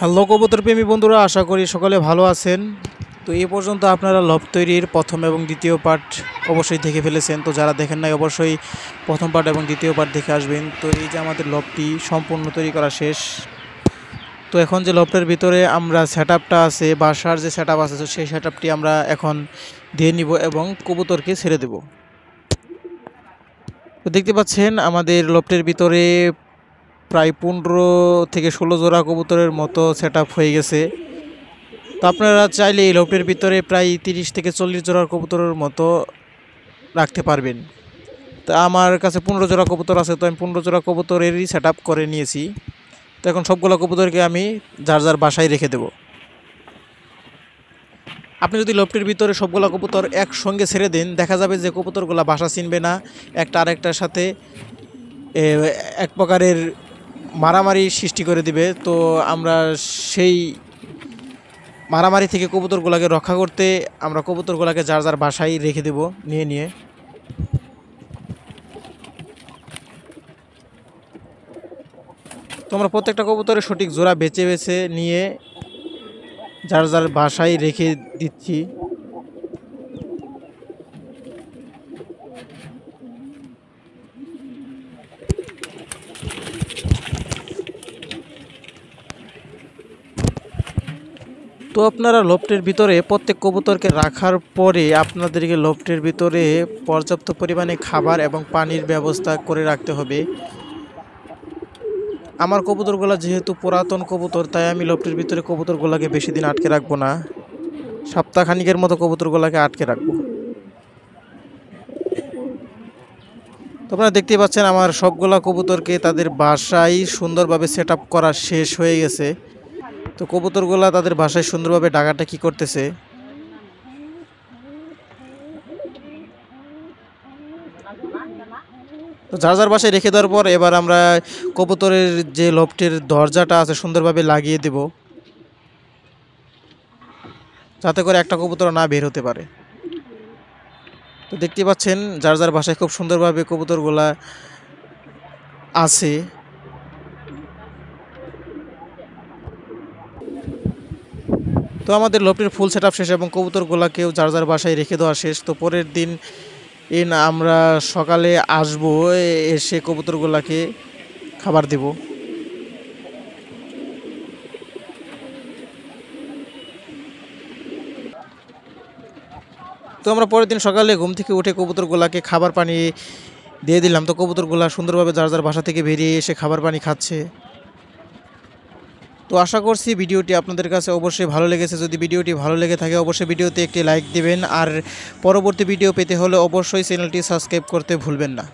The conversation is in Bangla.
হ্যালো কবুতর প্রেমী বন্ধুরা, আশা করি সকলে ভালো আছেন। তো এই পর্যন্ত আপনারা লব তৈরির প্রথম এবং দ্বিতীয় পার্ট অবশ্যই দেখে ফেলেছেন। তো যারা দেখেন নাই অবশ্যই প্রথম পার্ট এবং দ্বিতীয় পার্ট দেখে আসবেন। তো এই যে আমাদের লবটি সম্পূর্ণ তৈরি করা শেষ। তো এখন যে লবটের ভিতরে আমরা সেটআপটা আছে, বাসার যে সেটআপ আছে, তো সেই সেটআপটি আমরা এখন দিয়ে নিব এবং কবুতরকে ছেড়ে দেব। তো দেখতে পাচ্ছেন আমাদের লবটের ভিতরে প্রায় 15 থেকে 16 জোড়া কবুতরের মতো সেটআপ হয়ে গেছে। তো আপনারা চাইলে এই লফটের ভিতরে প্রায় 30 থেকে 40 জোড়া কবুতরের মতো রাখতে পারবেন। তো আমার কাছে 15 জোড়া কবুতর আছে, তো আমি 15 জোড়া কবুতরেরই সেটআপ করে নিয়েছি। তো এখন সবগুলো কবুতরকে আমি যার যার বাসায় রেখে দেব। আপনি যদি লফটের ভিতরে সবগুলো কবুতর একসঙ্গে ছেড়ে দেন, দেখা যাবে যে কবুতরগুলো বাসা চিনবে না, একটা আরেকটার সাথে এক প্রকারের মারামারি সৃষ্টি করে দিবে। তো আমরা সেই মারামারি থেকে কবুতরগুলোকে রক্ষা করতে আমরা কবুতরগুলোকে যার যার বাসায় রেখে দেব নিয়ে। তো আমরা প্রত্যেকটা কবুতরের সঠিক জোড়া বেছে নিয়ে যার যার বাসায় রেখে দিচ্ছি। তো আপনারা লফটের ভিতরে প্রত্যেক কবুতরকে রাখার পরে আপনাদেরকে লফটের ভিতরে পর্যাপ্ত পরিমাণে খাবার এবং পানির ব্যবস্থা করে রাখতে হবে। আমার কবুতরগুলো যেহেতু পুরাতন কবুতর, তাই আমি লফটের ভিতরে কবুতরগুলোকে বেশি দিন আটকে রাখবো না, সপ্তাহখানিকের মতো কবুতরগুলোকে আটকে রাখবো। তো আপনারা দেখতেই পাচ্ছেন আমার সবগুলা কবুতরকে তাদের বাসায় সুন্দরভাবে সেট আপ করা শেষ হয়ে গেছে। তো কবুতরগুলা তাদের বাসায় সুন্দরভাবে ডাকাডাকি করতেছে। তো যার যার বাসায় রেখে দেওয়ার পর এবার আমরা কবুতরের যে লফটের দরজাটা আছে সুন্দরভাবে লাগিয়ে দেব, যাতে করে একটা কবুতর না বের হতে পারে। তো দেখতে পাচ্ছেন যার যার বাসায় খুব সুন্দরভাবে কবুতরগুলা আছে। তো আমাদের লফটের ফুল সেটআপ শেষ এবং কবুতরগুলাকেও যার যার বাসায় রেখে দেওয়া শেষ। তো পরের দিন আমরা সকালে আসবো, এসে কবুতরগুলাকে খাবার দেব। তো আমরা পরের দিন সকালে ঘুম থেকে উঠে কবুতরগুলাকে খাবার পানি দিয়ে দিলাম। তো কবুতরগুলা সুন্দরভাবে যার যার বাসা থেকে বেরিয়ে এসে খাবার পানি খাচ্ছে। তো আশা করছি ভিডিওটি আপনাদের কাছে অবশ্যই ভালো লেগেছে। যদি ভিডিওটি ভালো লেগে থাকে অবশ্যই ভিডিওতে একটি লাইক দিবেন, আর পরবর্তী ভিডিও পেতে হলে অবশ্যই চ্যানেলটি সাবস্ক্রাইব করতে ভুলবেন না।